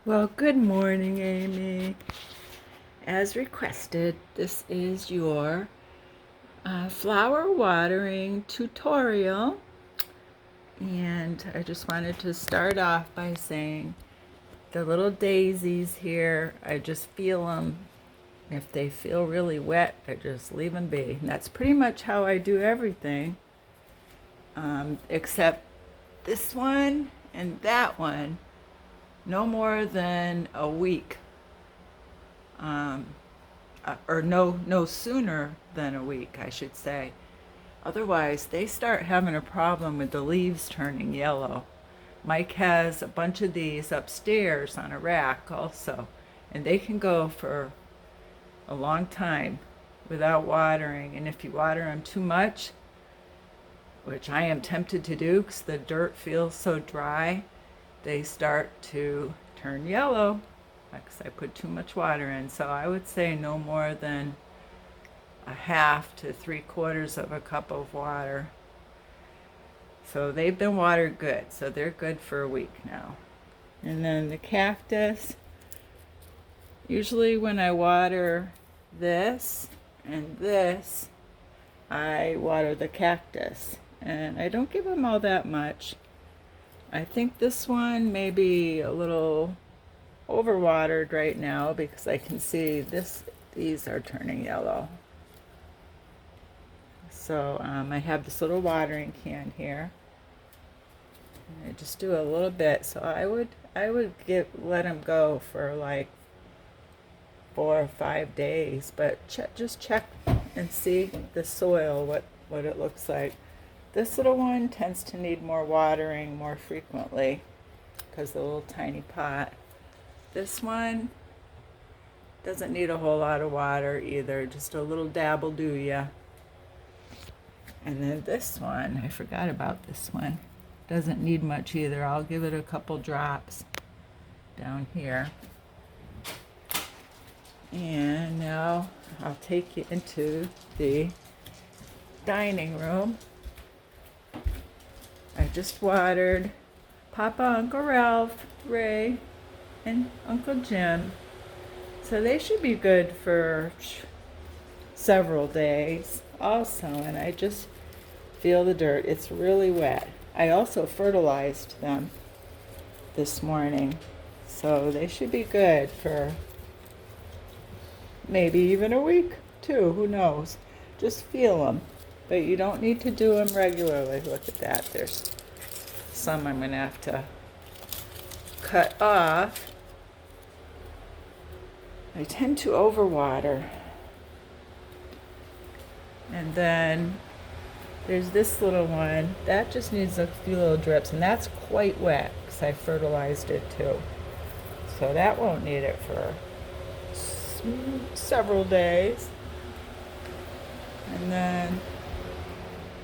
Well, good morning, Amy. As requested, this is your flower watering tutorial. And I just wanted to start off by saying the little daisies here, I just feel them. If they feel really wet, I just leave them be. And that's pretty much how I do everything, except this one and that one, no more than a week. Or no sooner than a week, I should say. Otherwise, they start having a problem with the leaves turning yellow. Mike has a bunch of these upstairs on a rack also, and they can go for a long time without watering. And if you water them too much, which I am tempted to do because the dirt feels so dry, they start to turn yellow because I put too much water in. So I would say no more than a half to 3/4 of a cup of water. So they've been watered good, so they're good for a week now. And then the cactus, usually when I water this and this, I water the cactus. And I don't give them all that much. I think this one may be a little overwatered right now because I can see these are turning yellow. So I have this little watering can here. I just do a little bit. So I would let them go for like 4 or 5 days, but just check and see the soil, what it looks like. This little one tends to need more watering more frequently because the little tiny pot. This one doesn't need a whole lot of water either, just a little dab will do ya. And then this one, I forgot about this one. Doesn't need much either. I'll give it a couple drops down here. And now I'll take you into the dining room. I just watered Papa, Uncle Ralph, Ray, and Uncle Jim. So they should be good for several days also. And I just feel the dirt. It's really wet. I also fertilized them this morning. So they should be good for maybe even a week, too. Who knows? Just feel them. But you don't need to do them regularly. Look at that. There's some I'm going to have to cut off. I tend to overwater. And then there's this little one. That just needs a few little drips. And that's quite wet because I fertilized it too. So that won't need it for several days. And then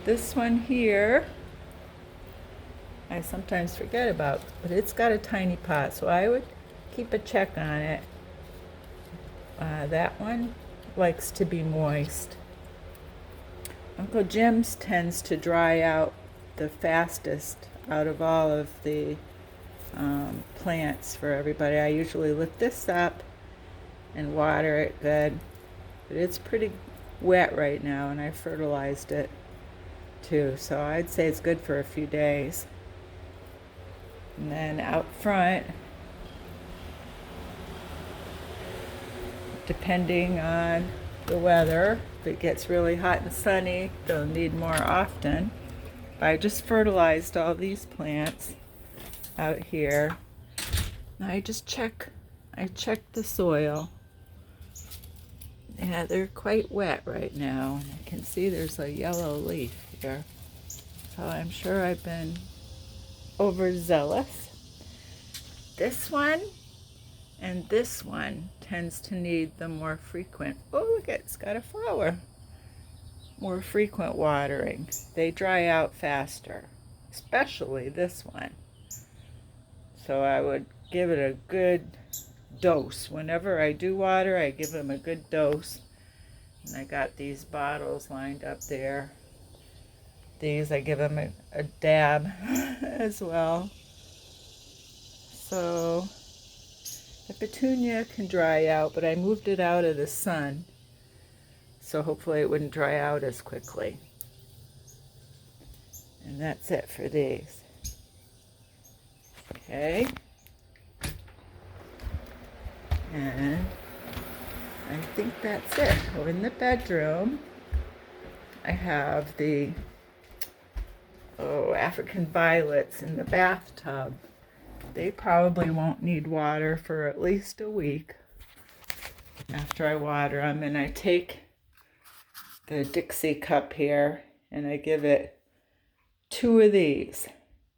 this one here, I sometimes forget about, but it's got a tiny pot, so I would keep a check on it. That one likes to be moist. Uncle Jim's tends to dry out the fastest out of all of the plants for everybody. I usually lift this up and water it good, but it's pretty wet right now, and I fertilized it too, so I'd say it's good for a few days. And then out front, depending on the weather, if it gets really hot and sunny, they'll need more often. But I just fertilized all these plants out here. Now I check the soil. Yeah, they're quite wet right now. And I can see there's a yellow leaf here. So I'm sure I've been overzealous. This one and this one tends to need the more frequent, oh look, it's got a flower, more frequent watering. They dry out faster, especially this one. So I would give it a good dose. Whenever I do water, I give them a good dose. And I got these bottles lined up there. These, I give them a dab as well. So The petunia can dry out, but I moved it out of the sun, so hopefully it wouldn't dry out as quickly. And that's it for these. Okay. And I think that's it. Oh, in the bedroom, I have the African violets in the bathtub. They probably won't need water for at least a week after I water them. And I take the Dixie cup here and I give it 2 of these.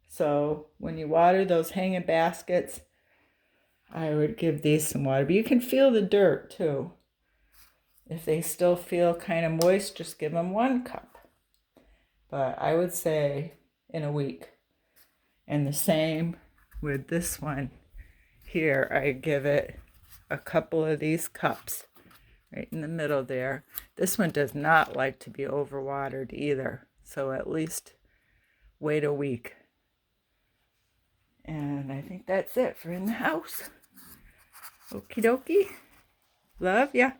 So when you water those hanging baskets, I would give these some water. But you can feel the dirt too. If they still feel kind of moist, just give them 1 cup. But I would say in a week. And the same with this one here. I give it a couple of these cups right in the middle there. This one does not like to be overwatered either. So at least wait a week. And I think that's it for in the house. Okie dokie. Love ya.